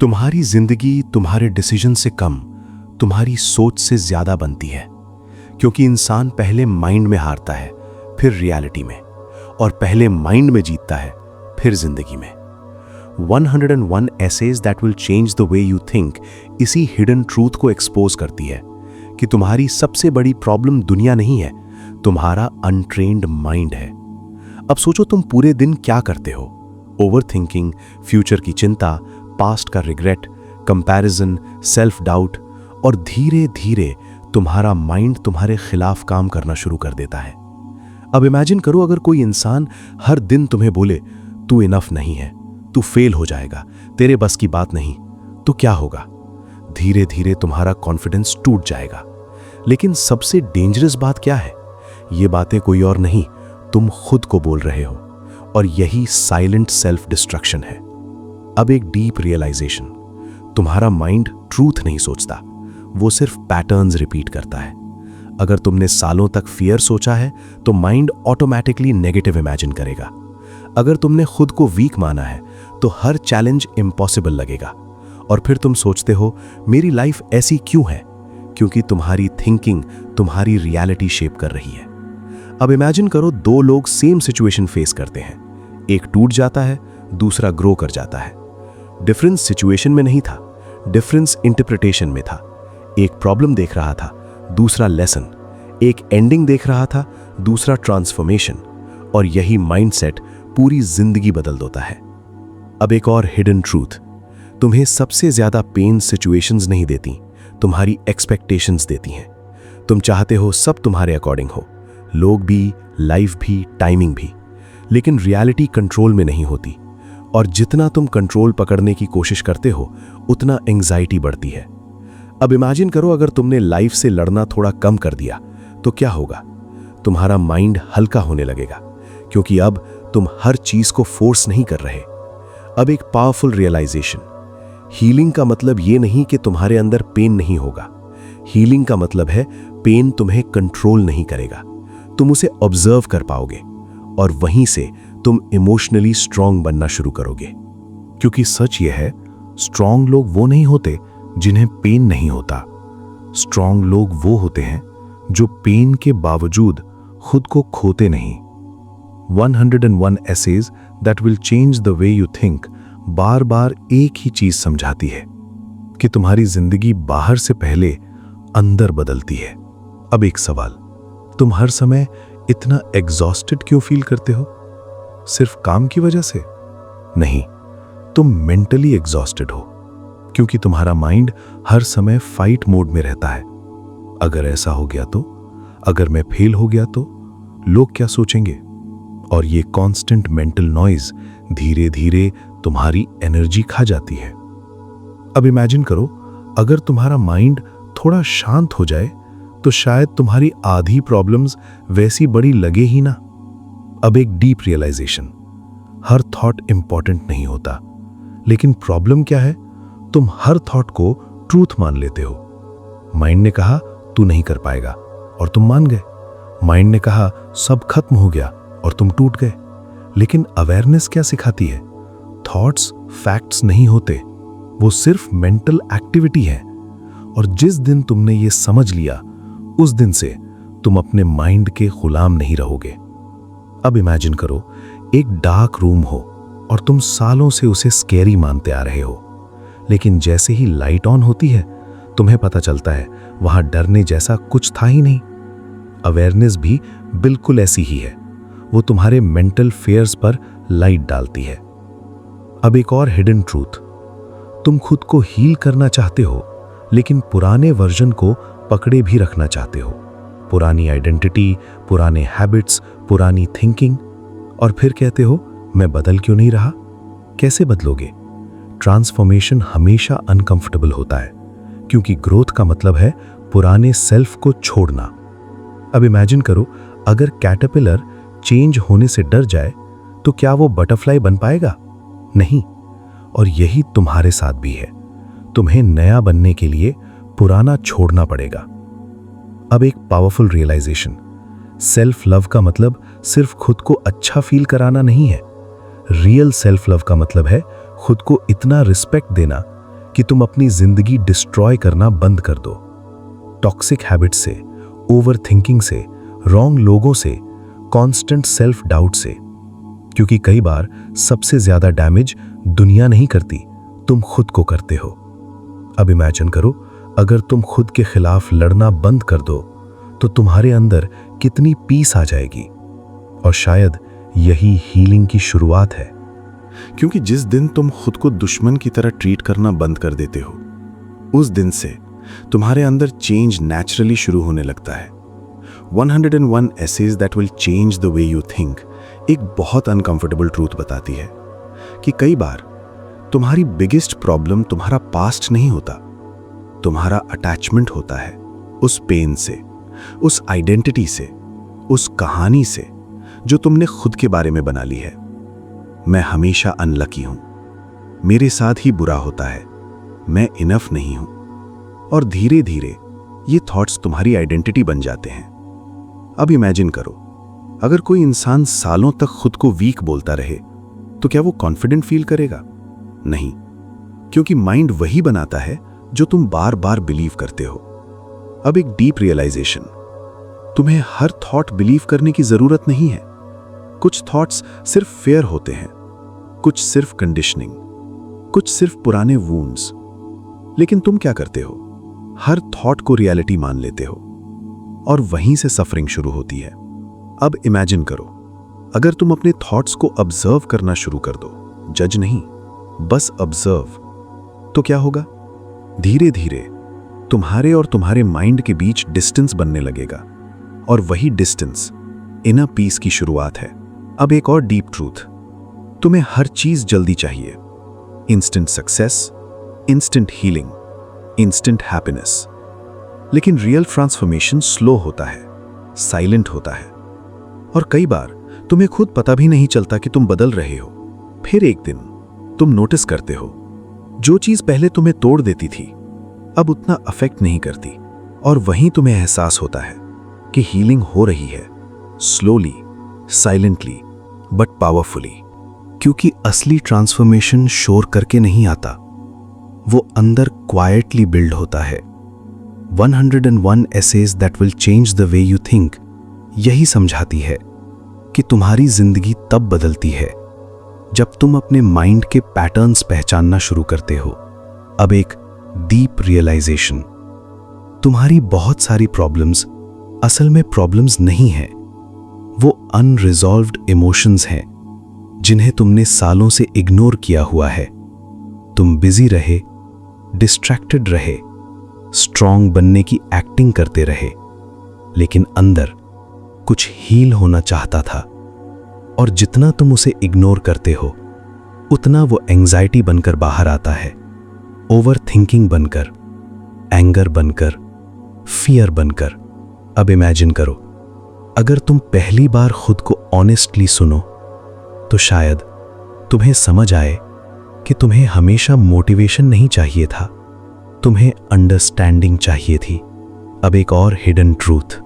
तुम्हारी जिंदगी तुम्हारे डिसीजन से कम तुम्हारी सोच से ज्यादा बनती है, क्योंकि इंसान पहले माइंड में हारता है, फिर रियलिटी में, और पहले माइंड में जीतता है, फिर जिंदगी में। 101 essays that will change the way you think इसी हिडन ट्रूथ को एक्सपोज करती है कि तुम्हारी सबसे बड़ी प्रॉब्लम दुनिया नहीं है, तुम्हारा अनट्रेन्ड माइंड है। अब सोचो, तुम पूरे दिन क्या करते हो? ओवर थिंकिंग, फ्यूचर की चिंता, पास्ट का रिग्रेट, कंपैरिजन, सेल्फ डाउट, और धीरे धीरे तुम्हारा माइंड तुम्हारे खिलाफ काम करना शुरू कर देता है। अब इमेजिन करो, अगर कोई इंसान हर दिन तुम्हें बोले तू इनफ नहीं है, तू फेल हो जाएगा, तेरे बस की बात नहीं, तो क्या होगा? धीरे धीरे तुम्हारा कॉन्फिडेंस टूट जाएगा। लेकिन सबसे डेंजरस बात क्या है? ये बातें कोई और नहीं, तुम खुद को बोल रहे हो, और यही साइलेंट सेल्फ डिस्ट्रक्शन है। अब एक डीप रियलाइजेशन, तुम्हारा माइंड ट्रूथ नहीं सोचता, वो सिर्फ पैटर्न्स रिपीट करता है। अगर तुमने सालों तक फियर सोचा है तो माइंड ऑटोमेटिकली नेगेटिव इमेजिन करेगा। अगर तुमने खुद को वीक माना है तो हर चैलेंज इम्पॉसिबल लगेगा, और फिर तुम सोचते हो मेरी लाइफ ऐसी क्यों है? क्योंकि तुम्हारी थिंकिंग तुम्हारी रियलिटी शेप कर रही है। अब इमेजिन करो, दो लोग सेम सिचुएशन फेस करते हैं, एक टूट जाता है, दूसरा ग्रो कर जाता है। डिफरेंस सिचुएशन में नहीं था, डिफरेंस इंटरप्रिटेशन में था। एक प्रॉब्लम देख रहा था, दूसरा लेसन। एक एंडिंग देख रहा था, दूसरा ट्रांसफॉर्मेशन। और यही माइंडसेट पूरी जिंदगी बदल देता है। अब एक और हिडन ट्रूथ, तुम्हें सबसे ज्यादा पेन सिचुएशंस नहीं देती, तुम्हारी एक्सपेक्टेशंस देती हैं। तुम चाहते हो सब तुम्हारे अकॉर्डिंग हो, लोग भी, लाइफ भी, टाइमिंग भी, लेकिन रियलिटी कंट्रोल में नहीं होती। और जितना तुम कंट्रोल पकड़ने की कोशिश करते हो, उतना एंजाइटी बढ़ती है। अब इमेजिन करो, अगर तुमने लाइफ से लड़ना थोड़ा कम कर दिया तो क्या होगा? तुम्हारा माइंड हल्का होने लगेगा, क्योंकि अब तुम हर चीज को फोर्स नहीं कर रहे। अब एक पावरफुल रियलाइजेशन, हीलिंग का मतलब ये नहीं कि तुम्हारे अंदर पेन नहीं होगा। हीलिंग का मतलब है पेन तुम्हें कंट्रोल नहीं करेगा, तुम उसे ऑब्जर्व कर पाओगे, और वहीं से तुम इमोशनली स्ट्रांग बनना शुरू करोगे। क्योंकि सच ये है, स्ट्रांग लोग वो नहीं होते जिन्हें पेन नहीं होता। स्ट्रांग लोग वो होते हैं जो पेन के बावजूद खुद को खोते नहीं। 101 essays that will change the way you think बार बार एक ही चीज समझाती है कि तुम्हारी जिंदगी बाहर से पहले अंदर बदलती है। अब एक सवाल, तुम हर समय इतना एग्जॉस्टेड क्यों फील करते हो? सिर्फ काम की वजह से? नहीं, तुम मेंटली एग्जॉस्टेड हो, क्योंकि तुम्हारा माइंड हर समय फाइट मोड में रहता है। अगर ऐसा हो गया तो, अगर मैं फेल हो गया तो लोग क्या सोचेंगे? और ये कांस्टेंट मेंटल नॉइज धीरे धीरे तुम्हारी एनर्जी खा जाती है। अब इमेजिन करो, अगर तुम्हारा माइंड थोड़ा शांत हो जाए तो शायद तुम्हारी आधी प्रॉब्लम्स वैसी बड़ी लगे ही ना। अब एक डीप रियलाइजेशन, हर थॉट इंपॉर्टेंट नहीं होता, लेकिन प्रॉब्लम क्या है? तुम हर थॉट को ट्रूथ मान लेते हो। माइंड ने कहा तू नहीं कर पाएगा, और तुम मान गए। माइंड ने कहा सब खत्म हो गया, और तुम टूट गए। लेकिन अवेयरनेस क्या सिखाती है? थॉट्स फैक्ट्स नहीं होते, वो सिर्फ मेंटल एक्टिविटी है। और जिस दिन तुमने ये समझ लिया, उस दिन से तुम अपने माइंड के गुलाम नहीं रहोगे। अब इमेजिन करो, एक डार्क रूम हो और तुम सालों से उसे स्कैरी मानते आ रहे हो, लेकिन जैसे ही लाइट ऑन होती है तुम्हें पता चलता है वहां डरने जैसा कुछ था ही नहीं। अवेयरनेस भी बिल्कुल ऐसी ही है, वो तुम्हारे मेंटल फेयर्स पर लाइट डालती है। अब एक और हिडन ट्रूथ, तुम खुद को हील करना चाहते हो, लेकिन पुराने वर्जन को पकड़े भी रखना चाहते हो। पुरानी आइडेंटिटी, पुराने हैबिट्स, पुरानी थिंकिंग, और फिर कहते हो मैं बदल क्यों नहीं रहा? कैसे बदलोगे? ट्रांसफॉर्मेशन हमेशा अनकंफर्टेबल होता है, क्योंकि ग्रोथ का मतलब है पुराने सेल्फ को छोड़ना। अब इमेजिन करो, अगर कैटरपिलर चेंज होने से डर जाए तो क्या वो बटरफ्लाई बन पाएगा? नहीं। और यही तुम्हारे साथ भी है, तुम्हें नया बनने के लिए पुराना छोड़ना पड़ेगा। अब एक पावरफुल रियलाइजेशन, सेल्फ लव का मतलब सिर्फ खुद को अच्छा फील कराना नहीं है। रियल सेल्फ लव का मतलब है खुद को इतना रिस्पेक्ट देना कि तुम अपनी जिंदगी डिस्ट्रॉय करना बंद कर दो, टॉक्सिक हैबिट से, ओवर थिंकिंग से, रॉन्ग लोगों से, कांस्टेंट सेल्फ डाउट से। क्योंकि कई बार सबसे ज्यादा डैमेज दुनिया नहीं करती, तुम खुद को करते हो। अब इमेजिन करो, अगर तुम खुद के खिलाफ लड़ना बंद कर दो तो तुम्हारे अंदर कितनी पीस आ जाएगी। और शायद यही हीलिंग की शुरुआत है। क्योंकि जिस दिन तुम खुद को दुश्मन की तरह ट्रीट करना बंद कर देते हो, उस दिन से तुम्हारे अंदर चेंज नेचुरली शुरू होने लगता है। 101 essays that will change the way you think एक बहुत अनकंफर्टेबल ट्रूथ बताती है कि कई बार तुम्हारी बिगेस्ट प्रॉब्लम तुम्हारा पास्ट नहीं होता, तुम्हारा अटैचमेंट होता है उस पेन से, उस आइडेंटिटी से, उस कहानी से जो तुमने खुद के बारे में बना ली है। मैं हमेशा अनलकी हूं, मेरे साथ ही बुरा होता है, मैं इनफ नहीं हूं। और धीरे धीरे ये थॉट्स तुम्हारी आइडेंटिटी बन जाते हैं। अब इमेजिन करो, अगर कोई इंसान सालों तक खुद को वीक बोलता रहे तो क्या वो कॉन्फिडेंट फील करेगा? नहीं, क्योंकि माइंड वही बनाता है जो तुम बार बार बिलीव करते हो। अब एक डीप रियलाइजेशन, तुम्हें हर थॉट बिलीव करने की जरूरत नहीं है। कुछ थॉट्स सिर्फ फेयर होते हैं, कुछ सिर्फ कंडीशनिंग, कुछ सिर्फ पुराने वूंड्स। लेकिन तुम क्या करते हो? हर थॉट को रियलिटी मान लेते हो और वहीं से सफरिंग शुरू होती है। अब इमेजिन करो, अगर तुम अपने थॉट्स को ऑब्जर्व करना शुरू कर दो, जज नहीं, बस ऑब्जर्व, तो क्या होगा? धीरे धीरे तुम्हारे और तुम्हारे माइंड के बीच डिस्टेंस बनने लगेगा और वही डिस्टेंस इनर पीस की शुरुआत है। अब एक और डीप ट्रूथ, तुम्हें हर चीज जल्दी चाहिए, instant success, instant healing, instant happiness. लेकिन रियल ट्रांसफॉर्मेशन स्लो होता है, साइलेंट होता है, और कई बार तुम्हें खुद पता भी नहीं चलता कि तुम बदल रहे हो। फिर एक दिन तुम नोटिस करते हो, जो चीज पहले तुम्हें तोड़ देती थी अब उतना अफेक्ट नहीं करती, और वहीं तुम्हें एहसास होता है कि हीलिंग हो रही है, स्लोली, साइलेंटली, बट पावरफुली। क्योंकि असली ट्रांसफॉर्मेशन शोर करके नहीं आता, वो अंदर क्वाइटली बिल्ड होता है। 101 essays that will change the way you think यही समझाती है कि तुम्हारी जिंदगी तब बदलती है जब तुम अपने माइंड के पैटर्न्स पहचानना शुरू करते हो। अब एक डीप रियलाइजेशन, तुम्हारी बहुत सारी प्रॉब्लम्स असल में प्रॉब्लम्स नहीं हैं, वो अनरिजॉल्व्ड इमोशंस हैं जिन्हें तुमने सालों से इग्नोर किया हुआ है। तुम बिजी रहे, डिस्ट्रैक्टेड रहे, स्ट्रांग बनने की एक्टिंग करते रहे, लेकिन अंदर कुछ हील होना चाहता था। और जितना तुम उसे इग्नोर करते हो उतना वो एंजाइटी बनकर बाहर आता है, ओवर थिंकिंग बनकर, एंगर बनकर, फियर बनकर। अब इमेजिन करो, अगर तुम पहली बार खुद को ऑनेस्टली सुनो तो शायद तुम्हें समझ आए कि तुम्हें हमेशा मोटिवेशन नहीं चाहिए था, तुम्हें अंडरस्टैंडिंग चाहिए थी। अब एक और हिडन ट्रूथ,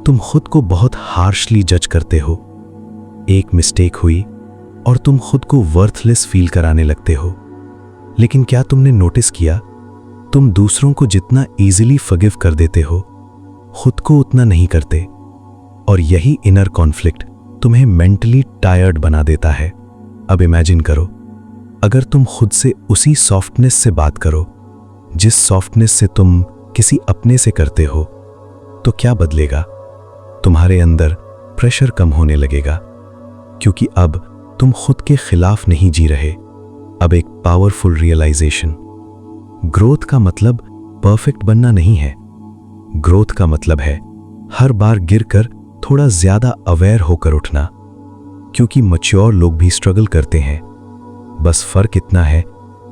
तुम खुद को बहुत हार्शली जज करते हो। एक मिस्टेक हुई और तुम खुद को वर्थलेस फील कराने लगते हो। लेकिन क्या तुमने नोटिस किया, तुम दूसरों को जितना इजीली फॉरगिव कर देते हो, खुद को उतना नहीं करते। और यही इनर कॉन्फ्लिक्ट तुम्हें मेंटली टायर्ड बना देता है। अब इमेजिन करो, अगर तुम खुद से उसी सॉफ्टनेस से बात करो जिस सॉफ्टनेस से तुम किसी अपने से करते हो, तो क्या बदलेगा? तुम्हारे अंदर प्रेशर कम होने लगेगा, क्योंकि अब तुम खुद के खिलाफ नहीं जी रहे। अब एक पावरफुल रियलाइजेशन, ग्रोथ का मतलब परफेक्ट बनना नहीं है। ग्रोथ का मतलब है हर बार गिरकर थोड़ा ज्यादा अवेयर होकर उठना, क्योंकि मैच्योर लोग भी स्ट्रगल करते हैं। बस फर्क इतना है,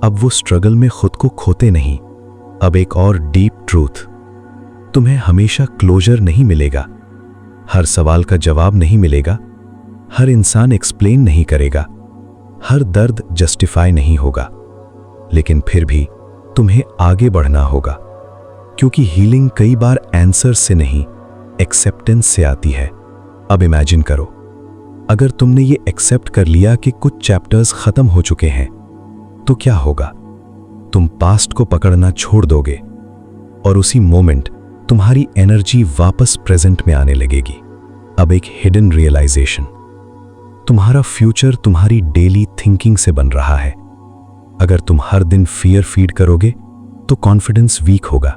अब वो स्ट्रगल में खुद को खोते नहीं। अब एक और डीप ट्रूथ, तुम्हें हमेशा क्लोजर नहीं मिलेगा, हर सवाल का जवाब नहीं मिलेगा, हर इंसान एक्सप्लेन नहीं करेगा, हर दर्द जस्टिफाई नहीं होगा। लेकिन फिर भी तुम्हें आगे बढ़ना होगा, क्योंकि हीलिंग कई बार आंसर से नहीं, एक्सेप्टेंस से आती है। अब इमेजिन करो, अगर तुमने ये एक्सेप्ट कर लिया कि कुछ चैप्टर्स खत्म हो चुके हैं, तो क्या होगा? तुम पास्ट को पकड़ना छोड़ दोगे और उसी मोमेंट तुम्हारी एनर्जी वापस प्रेजेंट में आने लगेगी। अब एक हिडन रियलाइजेशन, तुम्हारा फ्यूचर तुम्हारी डेली थिंकिंग से बन रहा है। अगर तुम हर दिन फियर फीड करोगे तो कॉन्फिडेंस वीक होगा।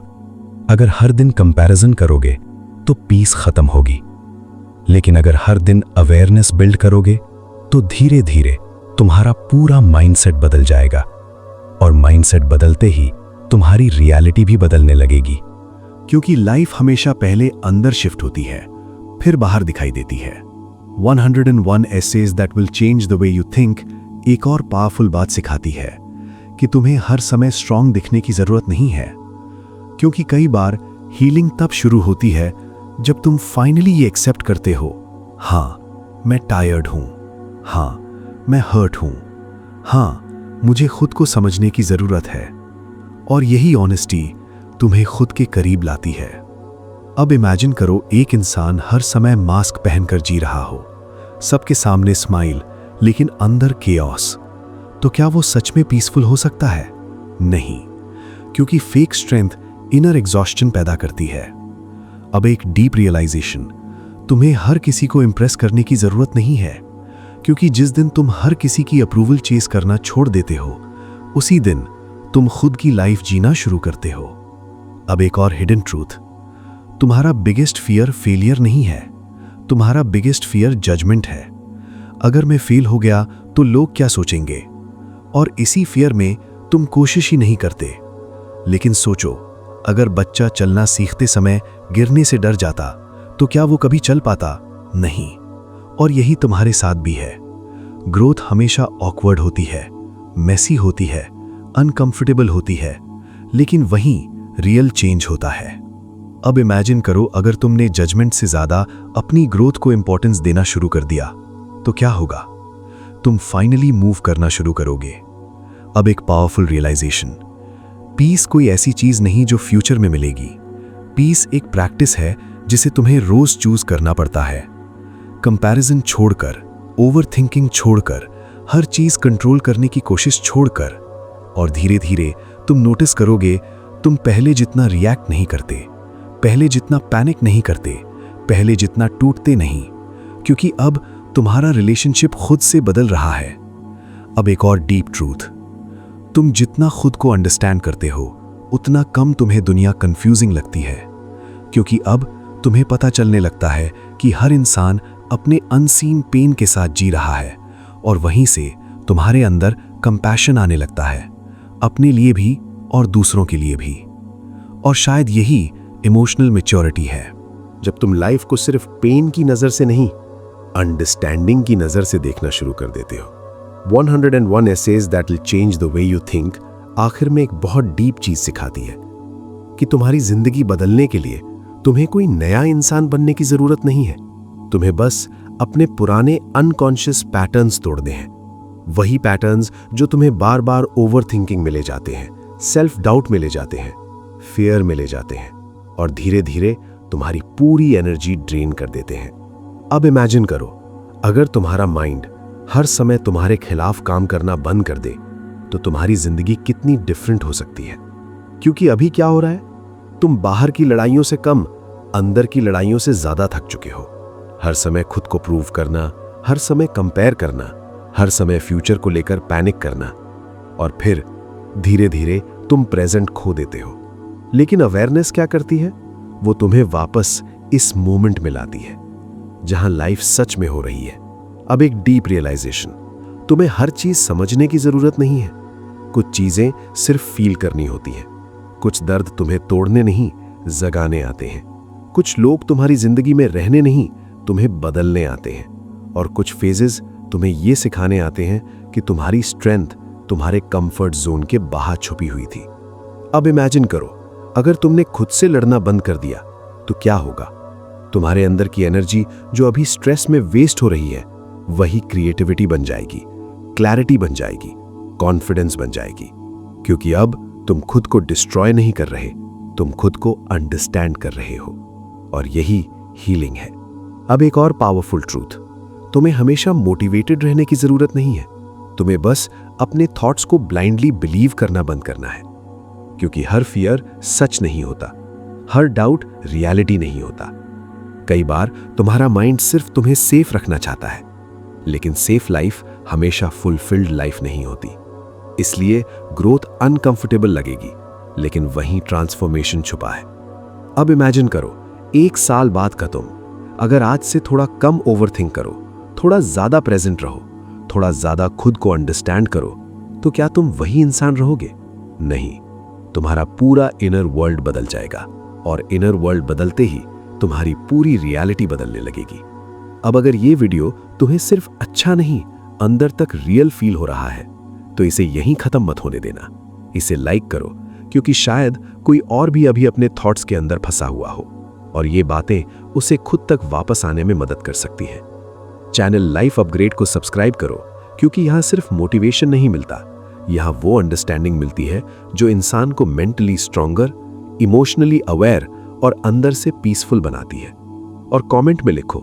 अगर हर दिन कंपैरिजन करोगे तो पीस खत्म होगी। लेकिन अगर हर दिन अवेयरनेस बिल्ड करोगे तो धीरे धीरे तुम्हारा पूरा माइंडसेट बदल जाएगा, और माइंडसेट बदलते ही तुम्हारी रियलिटी भी बदलने लगेगी। क्योंकि लाइफ हमेशा पहले अंदर शिफ्ट होती है, फिर बाहर दिखाई देती है। 101 essays that will change the way you think एक और पावरफुल बात सिखाती है कि तुम्हें हर समय स्ट्रांग दिखने की जरूरत नहीं है। क्योंकि कई बार हीलिंग तब शुरू होती है जब तुम फाइनली ये एक्सेप्ट करते हो, हाँ मैं टायर्ड हूं, हाँ मैं हर्ट हूं, हाँ मुझे खुद को समझने की जरूरत है। और यही ऑनेस्टी तुम्हें खुद के करीब लाती है। अब इमेजिन करो एक इंसान हर समय मास्क पहनकर जी रहा हो, सबके सामने स्माइल, लेकिन अंदर केओस। तो क्या वो सच में पीसफुल हो सकता है? नहीं, क्योंकि फेक स्ट्रेंथ इनर एग्जॉस्शन पैदा करती है। अब एक डीप रियलाइजेशन, तुम्हें हर किसी को इंप्रेस करने की जरूरत नहीं है, क्योंकि जिस दिन तुम हर किसी की अप्रूवल चेस करना छोड़ देते हो, उसी दिन तुम खुद की लाइफ जीना शुरू करते हो। अब एक और हिडन ट्रूथ, तुम्हारा बिगेस्ट फियर फेलियर नहीं है, तुम्हारा बिगेस्ट फियर जजमेंट है। अगर मैं फेल हो गया तो लोग क्या सोचेंगे, और इसी फियर में तुम कोशिश ही नहीं करते। लेकिन सोचो, अगर बच्चा चलना सीखते समय गिरने से डर जाता तो क्या वो कभी चल पाता? नहीं। और यही तुम्हारे साथ भी है। ग्रोथ हमेशा ऑकवर्ड होती है, मेसी होती है, अनकंफर्टेबल होती है, लेकिन वहीं रियल चेंज होता है। अब इमेजिन करो, अगर तुमने जजमेंट से ज्यादा अपनी ग्रोथ को इंपॉर्टेंस देना शुरू कर दिया तो क्या होगा? तुम फाइनली मूव करना शुरू करोगे। अब एक पावरफुल रियलाइजेशन, पीस कोई ऐसी चीज नहीं जो फ्यूचर में मिलेगी। पीस एक प्रैक्टिस है जिसे तुम्हें रोज चूज करना पड़ता है। कंपैरिजन छोड़कर, ओवरथिंकिंग छोड़कर, हर चीज कंट्रोल करने की कोशिश छोड़कर, और धीरे धीरे तुम नोटिस करोगे तुम पहले जितना रिएक्ट नहीं करते, पहले जितना पैनिक नहीं करते, पहले जितना टूटते नहीं, क्योंकि अब तुम्हारा रिलेशनशिप खुद से बदल रहा है। अब एक और डीप ट्रूथ, तुम जितना खुद को अंडरस्टैंड करते हो उतना कम तुम्हें दुनिया कंफ्यूजिंग लगती है, क्योंकि अब तुम्हें पता चलने लगता है कि हर इंसान अपने अनसीन पेन के साथ जी रहा है, और वहीं से तुम्हारे अंदर कंपैशन आने लगता है, अपने लिए भी और दूसरों के लिए भी। और शायद यही इमोशनल मैच्योरिटी है, जब तुम लाइफ को सिर्फ पेन की नजर से नहीं, अंडरस्टैंडिंग की नजर से देखना शुरू कर देते हो। 101 essays that will change the way you think आखिर में एक बहुत डीप चीज सिखाती है कि तुम्हारी जिंदगी बदलने के लिए तुम्हें कोई नया इंसान बनने की जरूरत नहीं है। तुम्हें बस अपने पुराने अनकॉन्शियस पैटर्न्स तोड़ने हैं, वही पैटर्न्स जो तुम्हें बार बार ओवरथिंकिंग में ले जाते हैं, सेल्फ डाउट में ले जाते हैं, फियर में ले जाते हैं, और धीरे धीरे तुम्हारी पूरी एनर्जी ड्रेन कर देते हैं। अब इमेजिन करो, अगर तुम्हारा माइंड हर समय तुम्हारे खिलाफ काम करना बंद कर दे तो तुम्हारी जिंदगी कितनी डिफरेंट हो सकती है। क्योंकि अभी क्या हो रहा है, तुम बाहर की लड़ाइयों से कम अंदर की लड़ाइयों से ज्यादा थक चुके हो। हर समय खुद को प्रूव करना, हर समय कंपेयर करना, हर समय फ्यूचर को लेकर पैनिक करना, और फिर धीरे धीरे तुम प्रेजेंट खो देते हो। लेकिन अवेयरनेस क्या करती है? वो तुम्हें वापस इस मोमेंट में लाती है जहां लाइफ सच में हो रही है। अब एक डीप रियलाइजेशन, तुम्हें हर चीज समझने की जरूरत नहीं है। कुछ चीजें सिर्फ फील करनी होती हैं। कुछ दर्द तुम्हें तोड़ने नहीं, जगाने आते हैं। कुछ लोग तुम्हारी जिंदगी में रहने नहीं, तुम्हें बदलने आते हैं। और कुछ फेजेस तुम्हें ये सिखाने आते हैं कि तुम्हारी स्ट्रेंथ तुम्हारे कंफर्ट जोन के बाहर छुपी हुई थी। अब इमेजिन करो, अगर तुमने खुद से लड़ना बंद कर दिया तो क्या होगा? तुम्हारे अंदर की एनर्जी जो अभी स्ट्रेस में वेस्ट हो रही है, वही क्रिएटिविटी बन जाएगी, क्लैरिटी बन जाएगी, कॉन्फिडेंस बन जाएगी। क्योंकि अब तुम खुद को डिस्ट्रॉय नहीं कर रहे, तुम खुद को अंडरस्टैंड कर रहे हो, और यही हीलिंग है। अब एक और पावरफुल ट्रूथ, तुम्हें हमेशा मोटिवेटेड रहने की जरूरत नहीं है। तुम्हें बस अपने थॉट्स को ब्लाइंडली बिलीव करना बंद करना है, क्योंकि हर फियर सच नहीं होता, हर डाउट रियलिटी नहीं होता। कई बार तुम्हारा माइंड सिर्फ तुम्हें सेफ रखना चाहता है, लेकिन सेफ लाइफ हमेशा फुलफिल्ड लाइफ नहीं होती। इसलिए ग्रोथ अनकंफर्टेबल लगेगी, लेकिन वहीं ट्रांसफॉर्मेशन छुपा है। अब इमेजिन करो, 1 साल बाद का तुम अगर आज से थोड़ा कम ओवरथिंक करो, थोड़ा ज्यादा प्रेजेंट रहो, थोड़ा ज्यादा खुद को अंडरस्टैंड करो, तो क्या तुम वही इंसान रहोगे? नहीं, तुम्हारा पूरा इनर वर्ल्ड बदल जाएगा, और इनर वर्ल्ड बदलते ही तुम्हारी पूरी रियलिटी बदलने लगेगी। अब अगर ये वीडियो तुम्हें सिर्फ अच्छा नहीं, अंदर तक रियल फील हो रहा है, तो इसे यहीं खत्म मत होने देना। इसे लाइक करो, क्योंकि शायद कोई और भी अभी अपने थॉट्स के अंदर फंसा हुआ हो, और ये बातें उसे खुद तक वापस आने में मदद कर सकती हैं। चैनल लाइफ अपग्रेड को सब्सक्राइब करो, क्योंकि यहाँ सिर्फ मोटिवेशन नहीं मिलता, यहाँ वो अंडरस्टैंडिंग मिलती है जो इंसान को मेंटली स्ट्रॉन्गर, इमोशनली अवेयर और अंदर से पीसफुल बनाती है। और कमेंट में लिखो,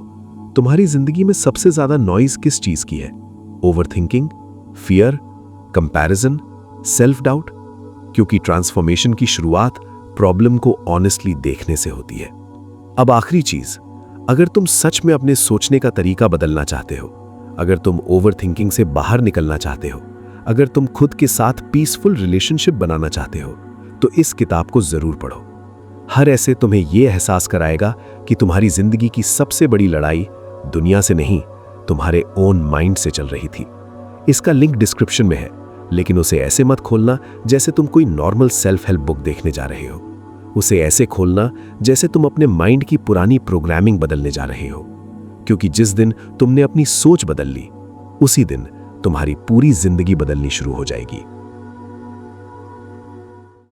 तुम्हारी जिंदगी में सबसे ज्यादा नॉइज किस चीज की है? Overthinking, fear, comparison, self doubt? क्योंकि ट्रांसफॉर्मेशन की शुरुआत प्रॉब्लम को ऑनेस्टली देखने से होती है। अब आखिरी चीज, अगर तुम सच में अपने सोचने का तरीका बदलना चाहते हो, अगर तुम ओवरथिंकिंग से बाहर निकलना चाहते हो, अगर तुम खुद के साथ पीसफुल रिलेशनशिप बनाना चाहते हो, तो इस किताब को जरूर पढ़ो। हर ऐसे तुम्हें यह एहसास कराएगा कि तुम्हारी जिंदगी की सबसे बड़ी लड़ाई दुनिया से नहीं, तुम्हारे ओन माइंड से चल रही थी। इसका लिंक डिस्क्रिप्शन में है, लेकिन उसे ऐसे मत खोलना जैसे तुम कोई नॉर्मल सेल्फ हेल्प बुक देखने जा रहे हो। उसे ऐसे खोलना जैसे तुम अपने माइंड की पुरानी प्रोग्रामिंग बदलने जा रहे हो, क्योंकि जिस दिन तुमने अपनी सोच बदल ली, उसी दिन तुम्हारी पूरी जिंदगी बदलनी शुरू हो जाएगी।